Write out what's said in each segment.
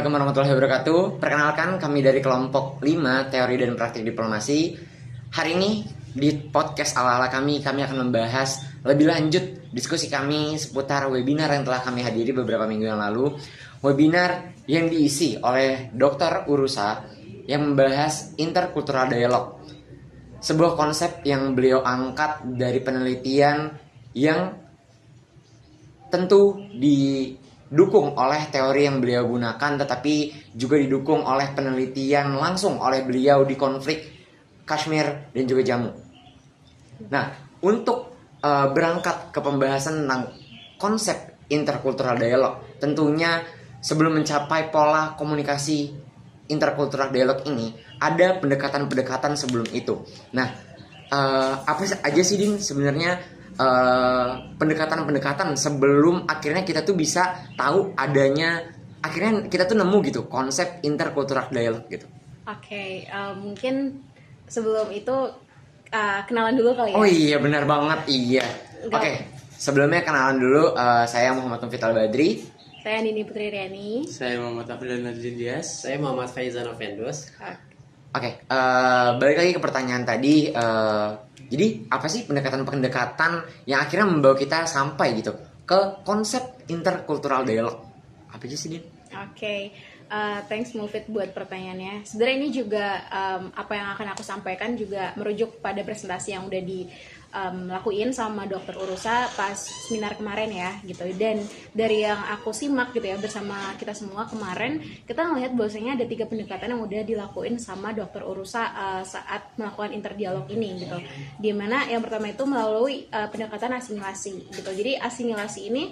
Assalamualaikum warahmatullahi wabarakatuh. Perkenalkan, kami dari kelompok 5 Teori dan Praktik Diplomasi. Hari ini di podcast ala-ala kami akan membahas lebih lanjut diskusi kami seputar webinar yang telah kami hadiri beberapa minggu yang lalu. Webinar yang diisi oleh Dr. Urusa yang membahas interkultural dialog. Sebuah konsep yang beliau angkat dari penelitian yang tentu didukung oleh teori yang beliau gunakan, tetapi juga didukung oleh penelitian langsung oleh beliau di konflik Kashmir dan juga Jammu. Nah, untuk berangkat ke pembahasan tentang konsep interkultural dialog, tentunya sebelum mencapai pola komunikasi interkultural dialog ini, ada pendekatan-pendekatan sebelum itu. Nah, apa aja sih Din sebenarnya pendekatan-pendekatan sebelum akhirnya kita tuh bisa tahu adanya, akhirnya kita tuh nemu gitu konsep interkultural dialog gitu. Oke, mungkin sebelum itu kenalan dulu kali ya. Oh iya, benar banget, iya. Oke, sebelumnya kenalan dulu, saya Muhammad Nufit Al-Badri. Saya Nini Putri Riani. Saya Muhammad Abdul Najib Dias. Saya Muhammad Faizan Ofendos. Oke, balik lagi ke pertanyaan tadi. Jadi apa sih pendekatan-pendekatan yang akhirnya membawa kita sampai gitu ke konsep interkultural dialog? Apa aja sih, Din? Oke, thanks Mufid buat pertanyaannya. Sebenarnya ini juga apa yang akan aku sampaikan juga merujuk pada presentasi yang udah dilakuin sama Dr. Urusa pas seminar kemarin ya gitu. Dan dari yang aku simak gitu ya bersama kita semua kemarin, kita ngelihat bahwasanya ada 3 pendekatan yang udah dilakuin sama Dr. Urusa saat melakukan interdialog ini gitu. Dimana yang pertama itu melalui pendekatan asimilasi gitu. Jadi asimilasi ini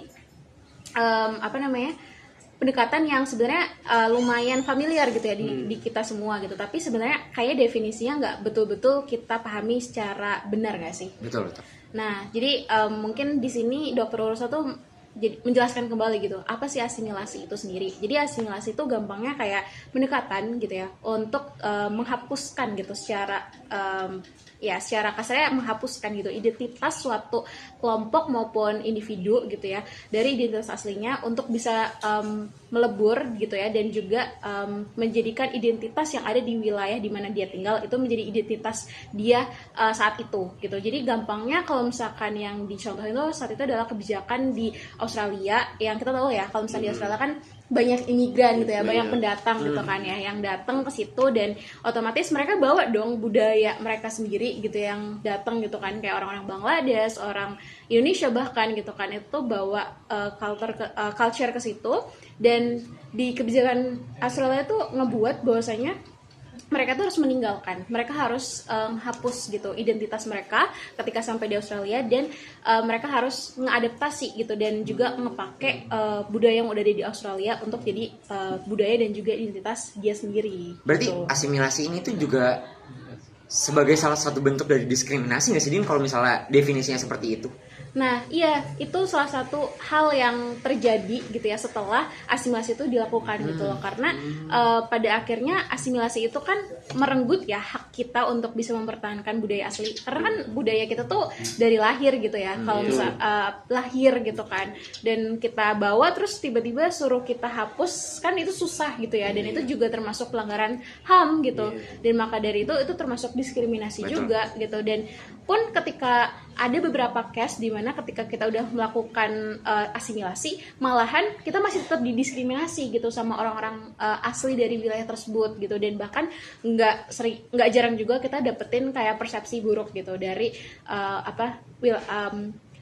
pendekatan yang sebenarnya lumayan familiar gitu ya di kita semua gitu, tapi sebenarnya kayak definisinya nggak betul-betul kita pahami secara benar nggak sih? Betul. Nah, jadi mungkin di sini Dr. Urusa tuh menjelaskan kembali gitu apa sih asimilasi itu sendiri. Jadi asimilasi itu gampangnya kayak pendekatan gitu ya untuk menghapuskan gitu secara secara kasarnya menghapuskan gitu identitas suatu kelompok maupun individu gitu ya dari identitas aslinya untuk bisa melebur gitu ya, dan juga menjadikan identitas yang ada di wilayah di mana dia tinggal itu menjadi identitas dia saat itu gitu. Jadi gampangnya kalau misalkan yang dicontohin itu saat itu adalah kebijakan di Australia yang kita tahu ya, kalau misalnya di Australia kan banyak imigran gitu ya, banyak pendatang gitu kan ya yang datang ke situ, dan otomatis mereka bawa dong budaya mereka sendiri gitu yang datang gitu kan, kayak orang-orang Bangladesh, orang Indonesia bahkan gitu kan, itu bawa culture ke situ. Dan di kebijakan Australia tuh ngebuat bahwasanya mereka tuh harus meninggalkan, mereka harus hapus gitu identitas mereka ketika sampai di Australia, dan mereka harus mengadaptasi gitu dan juga ngepakai budaya yang udah ada di Australia untuk jadi budaya dan juga identitas dia sendiri. Berarti gitu. asimilasi ini tuh juga sebagai salah satu bentuk dari diskriminasi nggak sih, Din, kalau misalnya definisinya seperti itu? Nah, iya, itu salah satu hal yang terjadi gitu ya setelah asimilasi itu dilakukan gitu loh. Karena pada akhirnya asimilasi itu kan merenggut ya hak kita untuk bisa mempertahankan budaya asli. Karena kan budaya kita tuh dari lahir gitu ya. Kalau misal lahir gitu kan, dan kita bawa terus tiba-tiba suruh kita hapus, kan itu susah gitu ya. Dan itu juga termasuk pelanggaran HAM gitu. Dan maka dari itu termasuk diskriminasi juga gitu. Dan pun ketika ada beberapa case di mana ketika kita udah melakukan asimilasi, malahan kita masih tetap didiskriminasi gitu sama orang-orang asli dari wilayah tersebut gitu. Dan bahkan nggak jarang juga kita dapetin kayak persepsi buruk gitu dari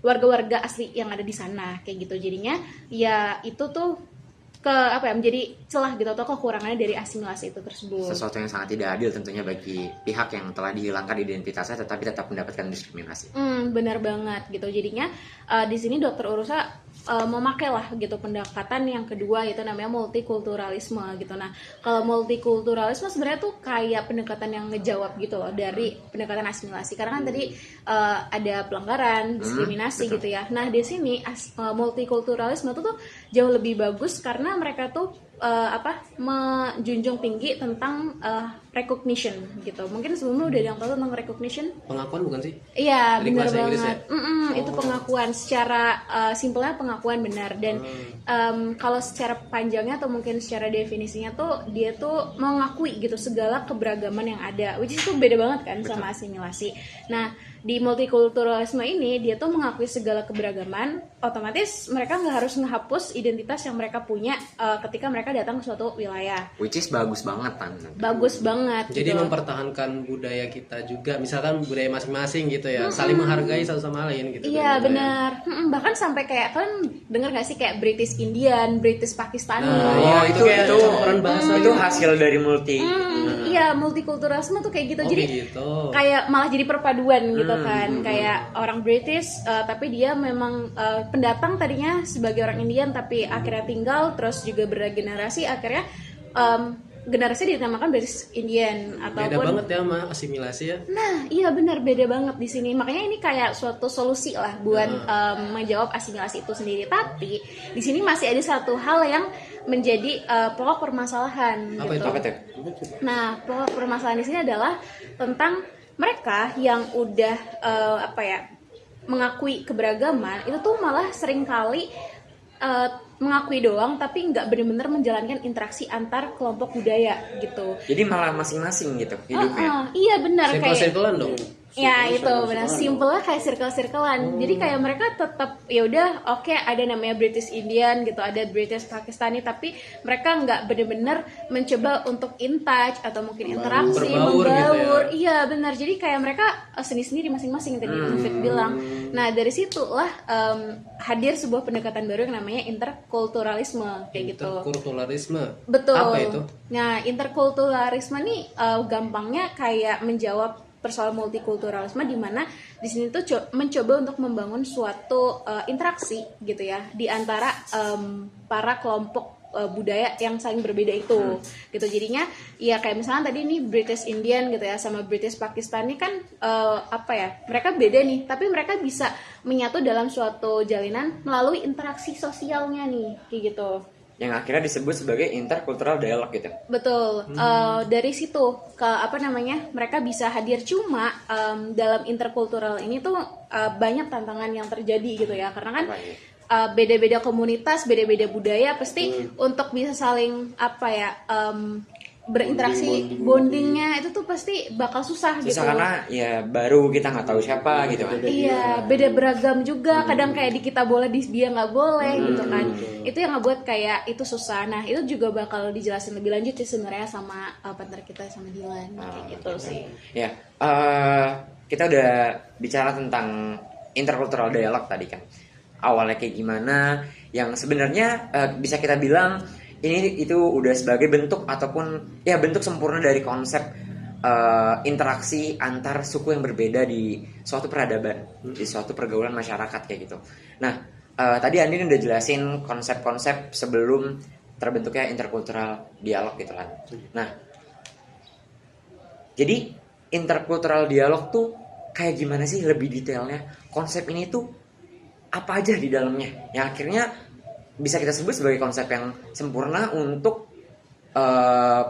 warga-warga asli yang ada di sana kayak gitu. Jadinya ya itu tuh menjadi celah gitu atau kekurangannya dari asimilasi itu tersebut. Sesuatu yang sangat tidak adil tentunya bagi pihak yang telah dihilangkan identitasnya tetapi tetap mendapatkan diskriminasi. Benar banget gitu. Jadinya di sini Dr. Urusa memakai lah gitu pendekatan yang kedua, yaitu namanya multikulturalisme gitu. Nah, kalau multikulturalisme sebenarnya tuh kayak pendekatan yang ngejawab gitu loh dari pendekatan asimilasi. Karena kan tadi ada pelanggaran, diskriminasi gitu ya. Nah, di sini multikulturalisme tuh jauh lebih bagus karena mereka tuh menjunjung tinggi tentang recognition gitu. Mungkin sebelumnya udah ada yang tahu tentang recognition? Pengakuan bukan sih? Iya, Dari benar bahasa Inggris banget. Itu pengakuan secara simpelnya pengakuan benar dan kalau secara panjangnya atau mungkin secara definisinya tuh dia tuh mengakui gitu segala keberagaman yang ada, which is itu beda banget kan sama asimilasi. Nah, di multikulturalisme ini dia tuh mengakui segala keberagaman, otomatis mereka nggak harus ngehapus identitas yang mereka punya ketika mereka datang ke suatu wilayah. Which is bagus banget kan. Bagus banget. Jadi gitu. mempertahankan budaya kita juga, misalkan budaya masing-masing gitu ya, saling menghargai satu sama lain gitu. Iya kan, benar. Bahkan sampai kayak kalian dengar nggak sih kayak British Indian, British Pakistani. Nah, itu kayak itu campuran bahasa itu gitu. hasil dari multi. Iya, multikulturalisme tuh kayak gitu. Oh, Jadi gitu. kayak malah jadi perpaduan gitu kan. Kayak orang British tapi dia memang pendatang tadinya sebagai orang Indian tapi akhirnya tinggal terus juga bergenerasi akhirnya generasi dinamakan British Indian Beda ataupun banget ya sama asimilasi ya. Nah, iya benar beda banget di sini. Makanya ini kayak suatu solusi lah buat menjawab asimilasi itu sendiri. Tapi di sini masih ada satu hal yang menjadi pokok permasalahan Apa gitu. itu? Apa tuh? Nah, pokok permasalahan di sini adalah tentang mereka yang udah mengakui keberagaman itu tuh malah seringkali mengakui doang tapi nggak benar-benar menjalankan interaksi antar kelompok budaya gitu. Jadi malah masing-masing gitu hidupnya. Iya benar kayak Circle-circlean dong. ya itu benar simpelnya kayak circle-circlean. Jadi kayak mereka tetap ya udah oke, ada namanya British Indian gitu, ada British Pakistani tapi mereka nggak benar-benar mencoba untuk in touch atau mungkin interaksi Berbaur gitu membaur. ya. Iya benar. Jadi kayak mereka sendiri-sendiri masing-masing tadi Taufik bilang. Nah dari situlah hadir sebuah pendekatan baru yang namanya interkulturalisme kayak gitu. Interkulturalisme. Betul. Apa itu? Nah, interkulturalisme nih gampangnya kayak menjawab persoalan multikulturalisme di mana di sini tuh mencoba untuk membangun suatu interaksi gitu ya di antara para kelompok budaya yang saling berbeda itu gitu. Jadinya ya kayak misalnya tadi nih British Indian gitu ya sama British Pakistani kan mereka beda nih tapi mereka bisa menyatu dalam suatu jalinan melalui interaksi sosialnya nih kayak gitu. Yang akhirnya disebut sebagai intercultural dialog gitu. Betul. Dari situ ke mereka bisa hadir cuma dalam interkultural ini tuh banyak tantangan yang terjadi gitu ya karena kan beda-beda komunitas, beda-beda budaya pasti untuk bisa saling berinteraksi bondingnya itu tuh pasti bakal susah gitu. Karena ya baru kita nggak tahu siapa gitu kan. Iya, beda beragam juga. Kadang kayak di kita boleh, di dia nggak boleh gitu kan. Itu yang ngebuat kayak itu susah. Nah itu juga bakal dijelasin lebih lanjut sih sebenarnya sama partner kita sama Dilan kayak gitu sih. Ya, kita udah bicara tentang intercultural dialog tadi kan. Awalnya kayak gimana? Yang sebenarnya bisa kita bilang ini itu udah sebagai bentuk ataupun ya bentuk sempurna dari konsep interaksi antar suku yang berbeda di suatu peradaban, di suatu pergaulan masyarakat kayak gitu. Nah, tadi Andin udah jelasin konsep-konsep sebelum terbentuknya interkultural dialog gitu kan. Nah, jadi interkultural dialog tuh kayak gimana sih lebih detailnya? Konsep ini tuh apa aja di dalamnya? Yang akhirnya bisa kita sebut sebagai konsep yang sempurna untuk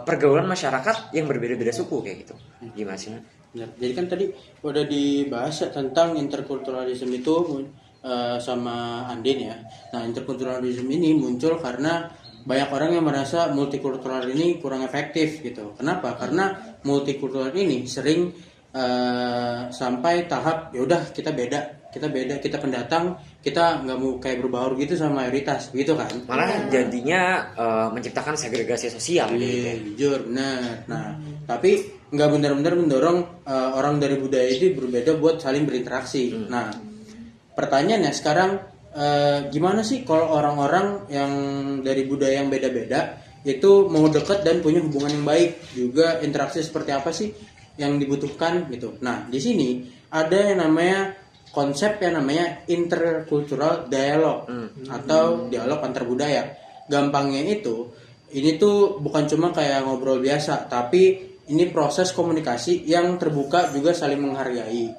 pergaulan masyarakat yang berbeda-beda suku kayak gitu. Gimana sih? Benar. Jadi kan tadi udah dibahas ya tentang interkulturalisme itu sama Andin ya. Nah, interkulturalisme ini muncul karena banyak orang yang merasa multikultural ini kurang efektif gitu. Kenapa? Karena multikultural ini sering sampai tahap ya udah kita beda, kita pendatang, kita nggak mau kayak berbaur gitu sama mayoritas gitu kan. Malah jadinya menciptakan segregasi sosial gitu ya. Jujur benar. Nah, tapi nggak benar-benar mendorong orang dari budaya itu berbeda buat saling berinteraksi. Nah, pertanyaannya sekarang gimana sih kalau orang-orang yang dari budaya yang beda-beda itu mau dekat dan punya hubungan yang baik, juga interaksi seperti apa sih yang dibutuhkan gitu. Nah, di sini ada yang namanya konsep yang namanya intercultural dialog atau dialog antar budaya. Gampangnya itu, ini tuh bukan cuma kayak ngobrol biasa, tapi ini proses komunikasi yang terbuka juga saling menghargai.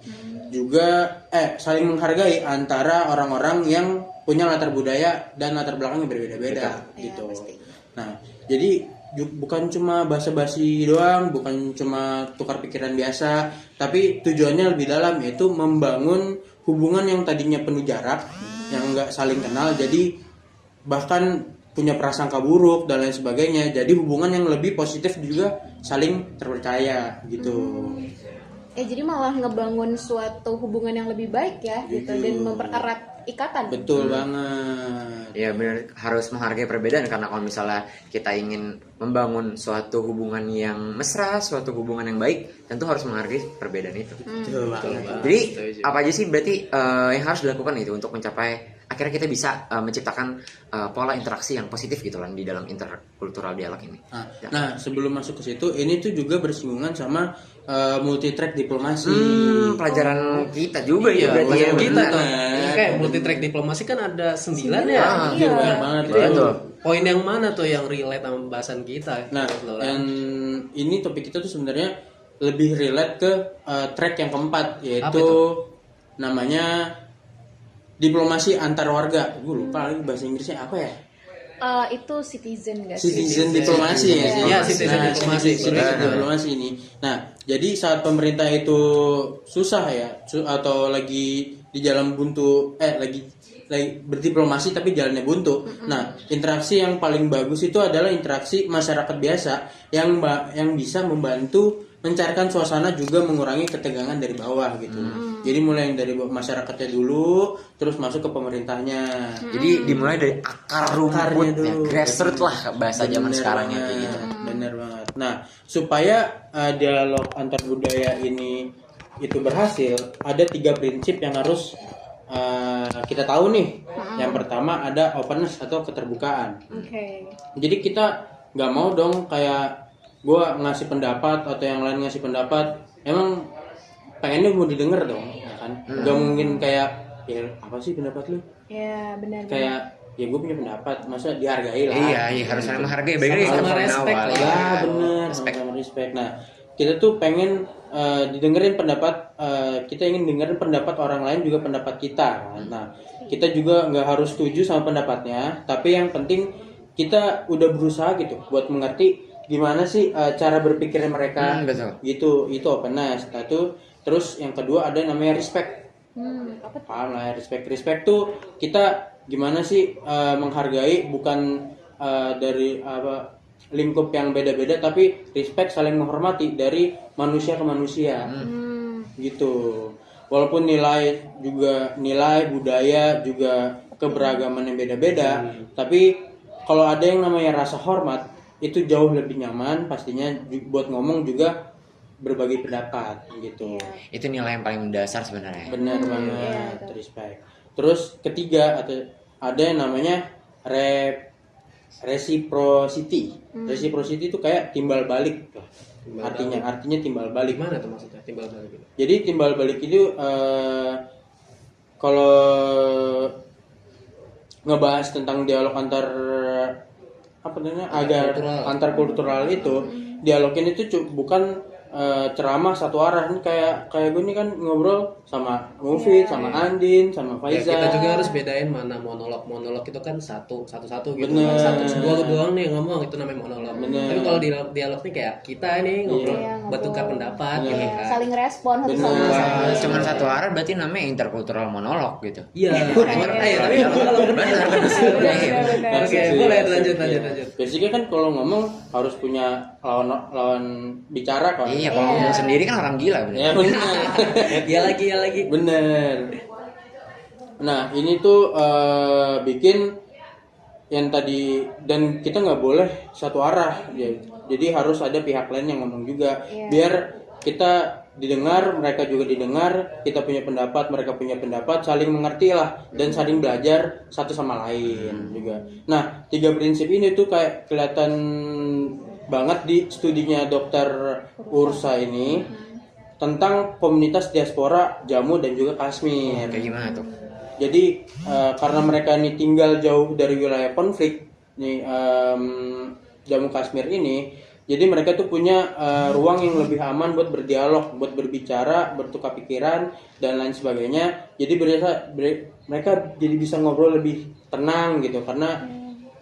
Juga saling menghargai antara orang-orang yang punya latar budaya dan latar belakang yang berbeda-beda gitu. Nah, Jadi bukan cuma basa-basi doang, bukan cuma tukar pikiran biasa, tapi tujuannya lebih dalam, yaitu membangun hubungan yang tadinya penuh jarak, yang nggak saling kenal, jadi bahkan punya prasangka buruk dan lain sebagainya. Jadi hubungan yang lebih positif juga saling terpercaya gitu. Jadi malah ngebangun suatu hubungan yang lebih baik ya gitu, dan mempererat ikatan. Betul banget. Ya benar, harus menghargai perbedaan, karena kalau misalnya kita ingin membangun suatu hubungan yang mesra, suatu hubungan yang baik, tentu harus menghargai perbedaan itu. Betul banget. Jadi apa aja sih berarti yang harus dilakukan itu untuk mencapai akhirnya kita bisa menciptakan pola interaksi yang positif gitu kan di dalam interkultural dialog ini. Nah, sebelum masuk ke situ, ini tuh juga bersinggungan sama multi track diplomasi. Pelajaran kita juga Iya, berarti pelajaran ya, kita benar. tuh. Kayak multi track diplomasi kan ada 9 ya. Iya, benar banget. Betul. Poin yang mana tuh yang relate sama pembahasan kita? Nah, dan ini topik kita tuh sebenarnya lebih relate ke track yang keempat, yaitu namanya diplomasi antar warga. Gue lupa lagi bahasa Inggrisnya apa ya? Itu citizen gak sih? Citizen diplomasi ya sih. Iya, citizen diplomasi. Citizen diplomasi ini. Nah, jadi saat pemerintah itu susah ya, atau lagi di jalan buntu, lagi berdiplomasi tapi jalannya buntu. Nah, interaksi yang paling bagus itu adalah interaksi masyarakat biasa yang bisa membantu mencairkan suasana, juga mengurangi ketegangan dari bawah gitu. Jadi mulai dari masyarakatnya dulu, terus masuk ke pemerintahnya. Jadi dimulai dari akar rumput ya, grassroots lah bahasa zaman sekarang ya kayak gitu. Bener banget. Nah, supaya dialog antar budaya ini itu berhasil, ada 3 prinsip yang harus kita tahu nih. Yang pertama ada openness atau keterbukaan. Oke. Jadi kita nggak mau dong kayak gue ngasih pendapat atau yang lain ngasih pendapat, emang pengennya mau didengar dong, ya kan? Nggak mungkin kayak ya apa sih pendapat lu? Ya benar. Kayak ya gue punya pendapat, masa dihargai lah. Iya, harus saling menghargai. Baik lagi Sama sama respect awal. lah. Ya bener, sama respect. Nah, kita tuh pengen didengerin pendapat, kita ingin dengerin pendapat orang lain juga pendapat kita kan? Nah, kita juga nggak harus setuju sama pendapatnya, tapi yang penting kita udah berusaha gitu buat mengerti gimana sih cara berpikirnya mereka. Betul. Gitu, itu openness. Nah, itu terus yang kedua ada namanya respect. Apa tuh? Paham lah ya, respect tuh kita gimana sih menghargai, bukan dari lingkup yang beda-beda, tapi respect, saling menghormati dari manusia ke manusia. Gitu. Walaupun nilai budaya juga keberagaman yang beda-beda, tapi kalau ada yang namanya rasa hormat, itu jauh lebih nyaman pastinya buat ngomong juga berbagi pendapat gitu. Itu nilai yang paling mendasar sebenarnya. Benar banget, respect. Terus ketiga ada yang namanya reciprocity. Reciprocity itu kayak timbal balik. Artinya timbal balik. Gimana tuh maksudnya timbal balik itu? Jadi timbal balik itu kalau ngebahas tentang dialog antar antar kultural itu, dialogin itu bukan ceramah satu arah. Ini kayak gue nih kan ngobrol sama Mufid, sama Andin, sama Ya, Faiza. kita juga harus bedain mana monolog itu kan satu gitu. Bener. Gua doang nih ngomong, itu namanya monolog. Bener. Tapi kalau dialog nih kayak kita nih ngobrol, Iya, bertukar pendapat Bener. gitu Ya, kan. saling respon satu sama Bener. lain. Kalau cuma satu arah berarti namanya interkultural monolog gitu. Iya. Tapi kalau Benar. Oke, boleh lanjut. Basicnya kan kalau ngomong harus punya lawan bicara kan. Iya, kalau ngomong sendiri kan orang gila bener. Ya benar. Ya lagi. Bener. Nah ini tuh bikin yang tadi, dan kita nggak boleh satu arah ya. Jadi harus ada pihak lain yang ngomong juga, biar kita didengar, mereka juga didengar, kita punya pendapat, mereka punya pendapat, saling mengerti lah dan saling belajar satu sama lain juga. Nah 3 prinsip ini tuh kayak kelihatan banget di studinya Dokter Ursa ini tentang komunitas diaspora Jammu dan juga Kashmir. Kayak gimana tuh? Jadi karena mereka ini tinggal jauh dari wilayah konflik nih, Jammu Kashmir ini, jadi mereka tuh punya ruang yang lebih aman buat berdialog, buat berbicara, bertukar pikiran dan lain sebagainya. Jadi mereka jadi bisa ngobrol lebih tenang gitu, karena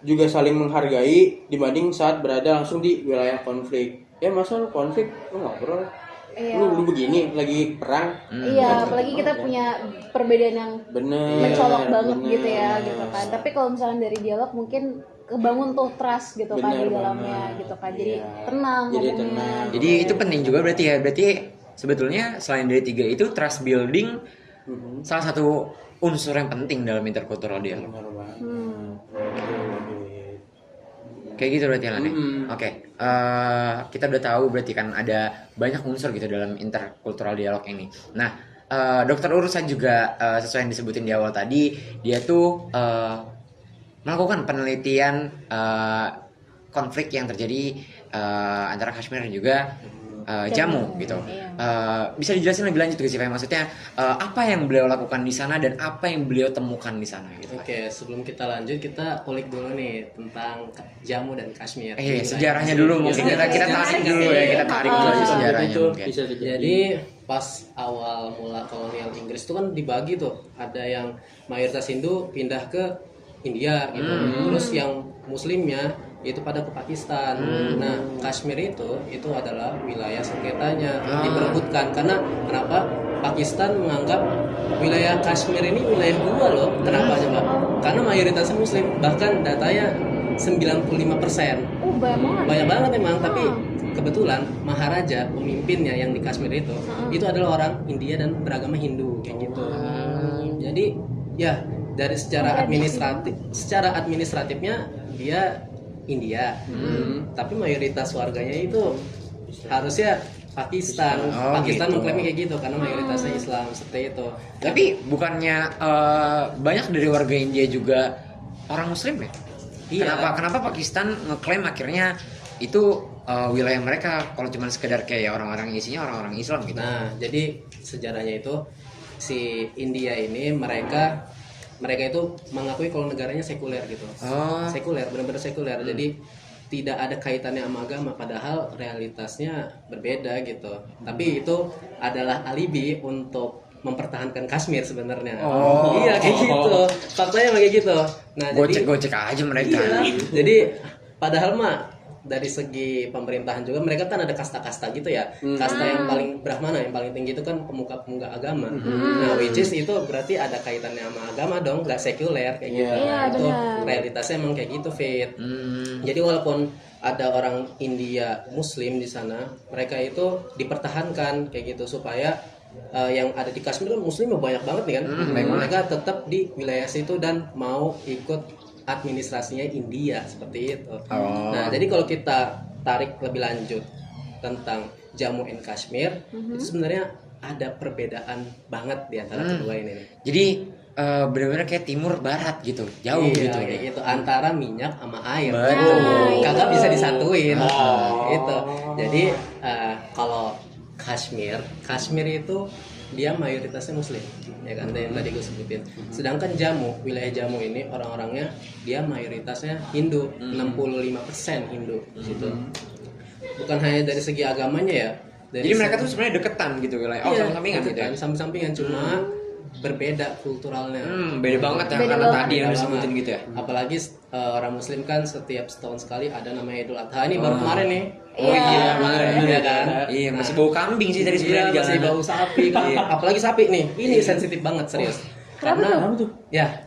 juga saling menghargai dibanding saat berada langsung di wilayah konflik. Ya masa lu konflik lu ngobrol, Iya. lu begini lagi perang. Iya, apalagi kita punya perbedaan yang Bener. mencolok banget bener. gitu ya, gitu kan. Tapi kalau misalnya dari dialog mungkin kebangun tuh trust gitu kan Bener di dalamnya banget. gitu kan. Jadi Iya. tenang Jadi ngomongnya. tenang. Jadi itu penting juga berarti ya. Berarti sebetulnya selain dari 3 itu trust building salah satu unsur yang penting dalam interkultural dialog. Bener banget. Kayak gitu berarti Lan ya? Mm-mm. Oke, kita udah tahu berarti kan ada banyak unsur gitu dalam interkultural dialog ini. Nah, Dokter Urusan juga sesuai yang disebutin di awal tadi, dia tuh melakukan penelitian konflik yang terjadi antara Kashmir dan juga Jammu gitu. Bisa dijelasin lebih lanjut sih, maksudnya apa yang beliau lakukan di sana dan apa yang beliau temukan di sana gitu. Oke, sebelum kita lanjut kita ulik dulu nih tentang Jammu dan Kashmir. Sejarahnya dulu mungkin kita tarik dulu ya, kita tarik dulu aja sejarahnya Itu mungkin. bisa terjadi. Jadi pas awal mula kolonial Inggris itu kan dibagi tuh, ada yang mayoritas Hindu pindah ke India gitu, terus yang Muslimnya itu pada ke Pakistan. Nah, Kashmir itu adalah wilayah sengketanya, diperebutkan karena kenapa? Pakistan menganggap wilayah Kashmir ini wilayah gua loh. Kenapa coba? Karena mayoritasnya Muslim, bahkan datanya 95%. Banyak banget. Banyak banget memang, tapi kebetulan Maharaja pemimpinnya yang di Kashmir itu adalah orang India dan beragama Hindu kayak gitu. Jadi ya dari secara administratifnya dia India, tapi mayoritas warganya itu harusnya Pakistan. Pakistan gitu. mengklaimnya kayak gitu karena mayoritasnya Islam seperti itu. Tapi bukannya banyak dari warga India juga orang Muslim ya? Iya. Kenapa Pakistan ngeklaim akhirnya itu wilayah mereka kalau cuma sekedar kayak orang-orang isinya orang-orang Islam gitu? Nah, jadi sejarahnya itu si India ini mereka itu mengakui kalau negaranya sekuler gitu. Sekuler, benar-benar sekuler. Jadi tidak ada kaitannya sama agama, padahal realitasnya berbeda gitu. Tapi itu adalah alibi untuk mempertahankan Kashmir sebenarnya. Iya kayak gitu. Faktanya kayak gitu. Nah, Gocek aja mereka. Iya. Jadi padahal mah dari segi pemerintahan juga mereka kan ada kasta-kasta gitu ya. Kasta yang paling brahmana, yang paling tinggi itu kan pemuka-pemuka agama. Nah, which is itu berarti ada kaitannya sama agama dong, nggak sekuler kayak gitu. Iya, Itu benar. realitasnya emang kayak gitu, Fit. Jadi walaupun ada orang India Muslim di sana, mereka itu dipertahankan kayak gitu supaya yang ada di Kashmir kan Muslim banyak banget nih kan. Mereka tetap di wilayah situ dan mau ikut administrasinya India seperti itu. Nah, jadi kalau kita tarik lebih lanjut tentang Jammu and Kashmir, itu sebenarnya ada perbedaan banget di antara kedua ini nih. Jadi benar-benar kayak timur barat gitu, jauh Iya, gitu. kayak gitu antara minyak sama air. Betul. Kagak bisa disatuin. Gitu. Jadi kalau Kashmir itu dia mayoritasnya Muslim, ya kan, yang tadi gue sebutin. Sedangkan Jammu, wilayah Jammu ini orang-orangnya dia mayoritasnya Hindu, 65% Hindu di situ. Bukan hanya dari segi agamanya ya. Jadi mereka tuh sebenarnya deketan gitu wilayah. Samping-sampingan gitu ya. Samping-sampingan, cuma berbeda kulturalnya. Beda banget ya, Beda karena banget. tadi yang disebutin gitu ya. Apalagi orang Muslim kan setiap setahun sekali ada namanya Idul Adha. Ini baru kemarin nih. Iya kan? Iya, masih bau kambing sih tadi sebenarnya di masih jalanan. bau sapi kan. Apalagi sapi nih. Ini sensitif banget, serius. Karena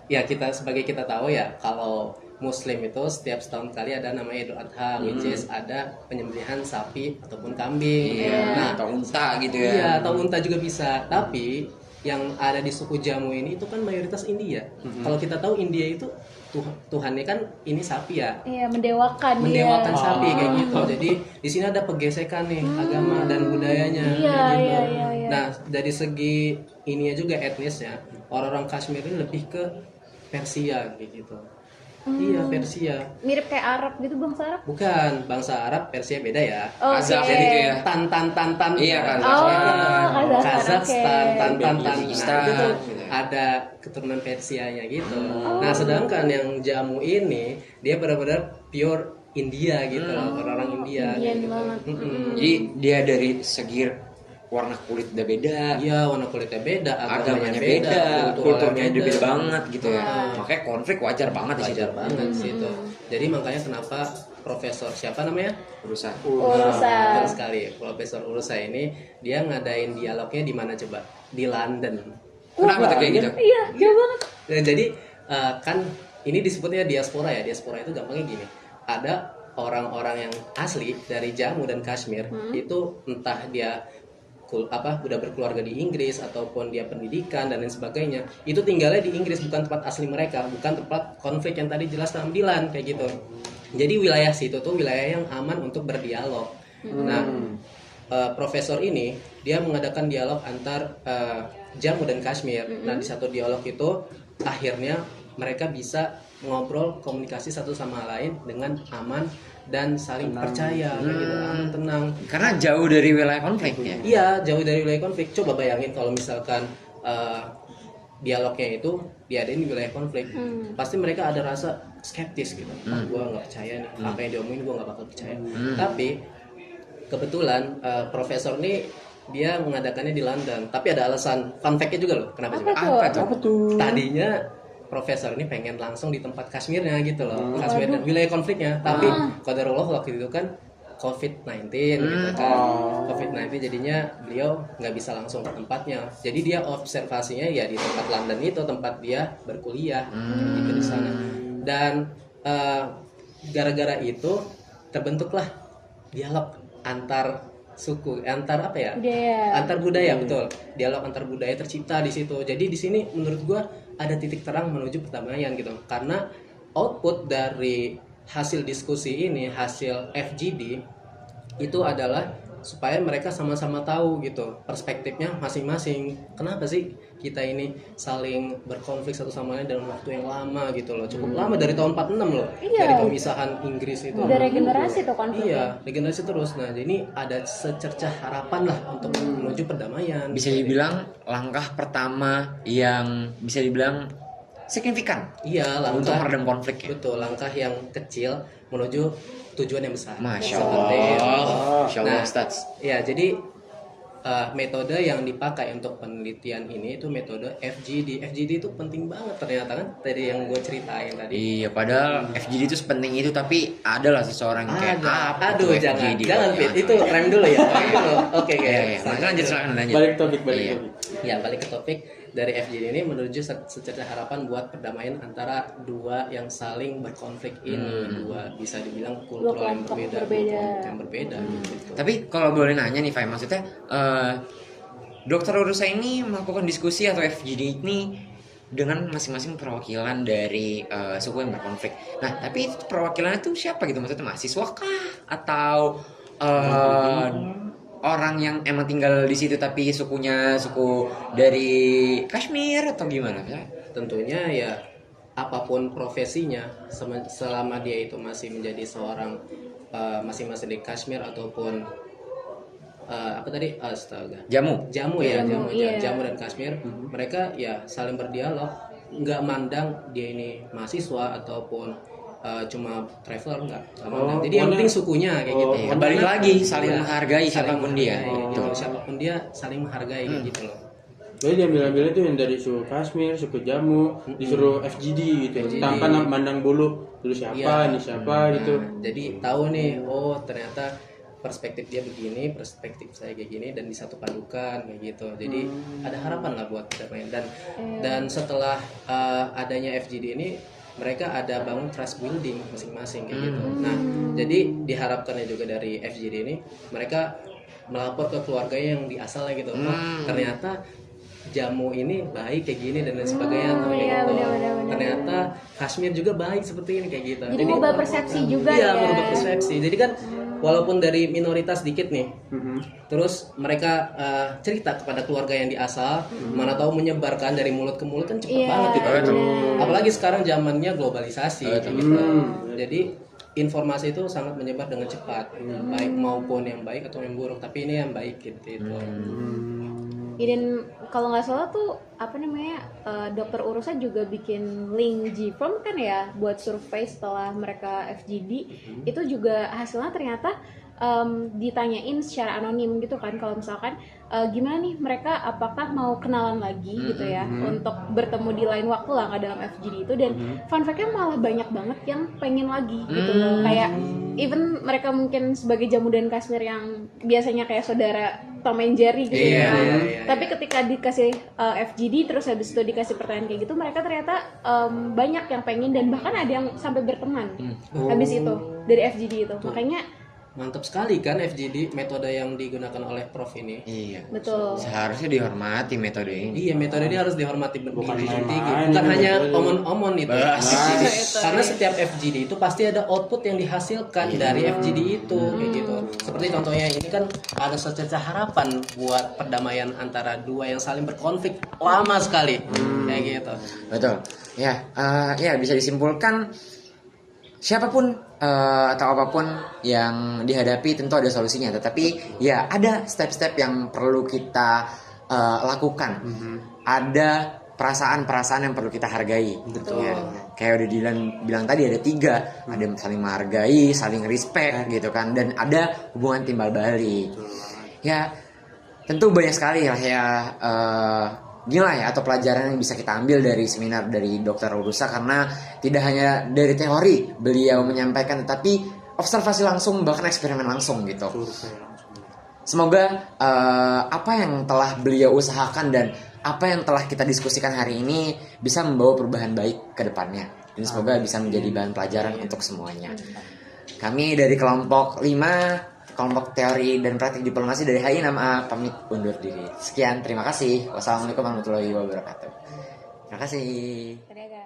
ya kita sebagai kita tahu ya, kalau Muslim itu setiap setahun kali ada namanya Idul Adha, which is ada penyembelihan sapi ataupun kambing. Nah, Atau unta gitu ya. iya, atau unta juga bisa. Tapi yang ada di suku Jammu ini itu kan mayoritas India. Kalau kita tahu India itu Tuhannya kan ini sapi ya. Iya, mendewakan Sapi kayak gitu. Jadi di sini ada pergesekan nih agama dan budayanya Iya, kayak gitu. iya. Nah, dari segi ininya juga etnisnya, orang-orang Kashmir ini lebih ke Persia kayak gitu. Iya, Persia. Mirip kayak Arab gitu, bangsa Arab. Bukan, bangsa Arab, Persia beda ya. Kazakh gitu ya. Tan. Iya, Kazakhstan, Tan. Nah, Uzbekistan, itu tuh gitu ya. ada keturunan Persianya gitu. Nah, sedangkan yang Jammu ini dia benar-benar pure India gitu, orang-orang India. Indian gitu. banget. Jadi dia dari segi warna kulit udah beda, Iya, warna kulitnya beda, agamanya beda, kulturnya juga beda banget gitu ya. Ah. Makanya konflik wajar banget di situ. Wajar banget sih itu. Jadi makanya kenapa Profesor siapa namanya? Urusan. Urusan. Betul sekali. Profesor Urusa ini dia ngadain dialognya di mana coba? Di London. Kenapa tuh kayak gitu? Iya, jauh banget. Nah, jadi kan ini disebutnya diaspora ya. Diaspora itu gampangnya gini. Ada orang-orang yang asli dari Jammu dan Kashmir itu entah dia udah berkeluarga di Inggris ataupun dia pendidikan dan lain sebagainya, itu tinggalnya di Inggris, bukan tempat asli mereka, bukan tempat konflik yang tadi jelas sama Dilan kayak gitu. Jadi wilayah situ tuh wilayah yang aman untuk berdialog. Nah, profesor ini dia mengadakan dialog antar Jammu dan Kashmir. Nah, di satu dialog itu akhirnya mereka bisa ngobrol komunikasi satu sama lain dengan aman dan saling percaya kayak gitu, aman, tenang. Karena jauh dari wilayah konflik ya. Iya, jauh dari wilayah konflik. Coba bayangin kalau misalkan dialognya itu diadain di wilayah konflik, pasti mereka ada rasa skeptis gitu. Gue nggak percaya nih, apa yang diomongin gue nggak bakal percaya. Tapi kebetulan profesor ini dia mengadakannya di London. Tapi ada alasan, fun fact-nya juga loh. Kenapa coba? Apa tuh? Tadinya profesor ini pengen langsung di tempat Kashmirnya gitu loh, Kashmir dan wilayah konfliknya. Tapi qadarullah waktu itu kan COVID-19 gitu kan. COVID-19 jadinya beliau nggak bisa langsung ke tempatnya. Jadi dia observasinya ya di tempat London itu, tempat dia berkuliah gitu di sana. Dan gara-gara itu terbentuklah dialog antar suku, antar apa ya? Antar budaya, betul. Dialog antar budaya tercipta di situ. Jadi di sini menurut gua ada titik terang menuju perdamaian gitu. Karena output dari hasil diskusi ini, hasil FGD itu adalah supaya mereka sama-sama tahu gitu perspektifnya masing-masing. Kenapa sih kita ini saling berkonflik satu sama lain dalam waktu yang lama gitu loh. Cukup lama, dari tahun 46 loh. Iya. Dari pemisahan Inggris itu. Udah regenerasi tuh konfliknya. Iya, regenerasi terus. Nah, jadi ada secercah harapan lah untuk menuju perdamaian. Bisa dibilang langkah pertama yang bisa dibilang signifikan Iya, untuk langkah meredam konflik ya. betul, langkah yang kecil menuju tujuan yang besar. Masya Seperti itu. Allah. Masya Allah, Nah, Ustaz. ya jadi metode yang dipakai untuk penelitian ini itu metode FGD. FGD itu penting banget ternyata kan, dari yang gue ceritain tadi. Iya, padahal FGD itu sepenting itu, tapi adalah seseorang yang kayak apa Aduh, tuh jangan FGD? Fit. Itu rem dulu ya. Rem dulu. Oke, Iya, lanjut, silakan lanjut. Balik topik. Iya. Ya, balik ke topik. Dari FGD ini menuju secercah harapan buat perdamaian antara dua yang saling berkonflik ini, dua bisa dibilang kultural yang kelompok berbeda, berbeda. dua kelompok yang berbeda gitu. Tapi kalau boleh nanya nih, Fai, maksudnya Dokter Urusa ini melakukan diskusi atau FGD ini dengan masing-masing perwakilan dari suku yang berkonflik. Nah, tapi itu perwakilannya tuh siapa gitu? Maksudnya mahasiswa kah? Atau orang yang emang tinggal di situ tapi sukunya suku dari Kashmir atau gimana? Tentunya ya apapun profesinya, selama dia itu masih menjadi seorang masing-masing di Kashmir ataupun apa tadi, astaga, Jamu. Jammu iya. Jammu dan Kashmir, mereka ya saling berdialog, nggak mandang dia ini mahasiswa ataupun cuma traveler, nggak mandang. Jadi yang penting sukunya kayak gitu. Iya, balik lagi saling Iya, menghargai siapapun dia. gitu. Siapapun dia saling menghargai kayak gitu loh. Jadi diambil-ambil itu yang dari suku Kashmir, suku Jammu, disuruh FGD gitu, tanpa mandang bulu siapa, Iya. ini siapa gitu. Jadi tahu nih, oh ternyata perspektif dia begini, perspektif saya kayak gini, dan disatu padukan kayak gitu. Jadi ada harapan lah buat perdamaian. Dan setelah adanya FGD ini, mereka ada bangun trust building masing-masing kayak gitu. Nah, jadi diharapkannya juga dari FGD ini, mereka melapor ke keluarganya yang di asalnya gitu. Oh, ternyata Jammu ini baik kayak gini dan lain sebagainya. Iya, gitu. benar. Ternyata Kashmir juga baik seperti ini kayak gitu. Jadi mengubah persepsi juga Iya, ya. mengubah persepsi. Jadi kan walaupun dari minoritas dikit nih, terus mereka cerita kepada keluarga yang di asal, mana tahu menyebarkan dari mulut ke mulut kan cepet banget gitu. Apalagi sekarang zamannya globalisasi gitu. Jadi informasi itu sangat menyebar dengan cepat, baik maupun yang baik atau yang buruk, tapi ini yang baik gitu. Ya, dan kalau nggak salah tuh apa namanya, dokter Urusa juga bikin link GFORM kan ya buat survei setelah mereka FGD. Itu juga hasilnya ternyata ditanyain secara anonim gitu kan, kalau misalkan gimana nih mereka apakah mau kenalan lagi gitu ya untuk bertemu di lain waktu lah nggak dalam FGD itu. Dan fun fact-nya malah banyak banget yang pengen lagi gitu loh, kayak even mereka mungkin sebagai Jammu dan Kashmir yang biasanya kayak saudara Tom and Jerry gitu Iya, ya. iya. Tapi ketika dikasih FGD terus habis itu dikasih pertanyaan kayak gitu, mereka ternyata banyak yang pengen dan bahkan ada yang sampai berteman habis itu dari FGD itu. Makanya Mantap sekali kan FGD, metode yang digunakan oleh Prof ini. Iya. betul. Seharusnya dihormati metode ini. Iya, metode ini harus dihormati bukan main-main bukan ini hanya metode. omon-omon itu. FGD. Karena setiap FGD itu pasti ada output yang dihasilkan dari FGD itu kayak gitu. Seperti contohnya ini kan ada secerca harapan buat perdamaian antara dua yang saling berkonflik lama sekali. Kayak gitu. Betul. Ya, ya bisa disimpulkan siapapun atau apapun yang dihadapi tentu ada solusinya. Tetapi ya ada step-step yang perlu kita lakukan. Ada perasaan-perasaan yang perlu kita hargai. Betul. Ya. Kayak udah bilang tadi ada 3, ada saling menghargai, saling respect gitu kan, dan ada hubungan timbal balik. Ya tentu banyak sekali lah ya nilai atau pelajaran yang bisa kita ambil dari seminar dari Dr. Urusa, karena tidak hanya dari teori beliau menyampaikan, tetapi observasi langsung, bahkan eksperimen langsung gitu. Semoga apa yang telah beliau usahakan dan apa yang telah kita diskusikan hari ini bisa membawa perubahan baik ke depannya, dan semoga bisa menjadi bahan pelajaran untuk semuanya. Kami dari kelompok 5 kelompok teori dan praktik diplomasi dari HI 6A pamit undur diri. Sekian, terima kasih. Wassalamualaikum warahmatullahi wabarakatuh. Terima kasih. Dadah, guys.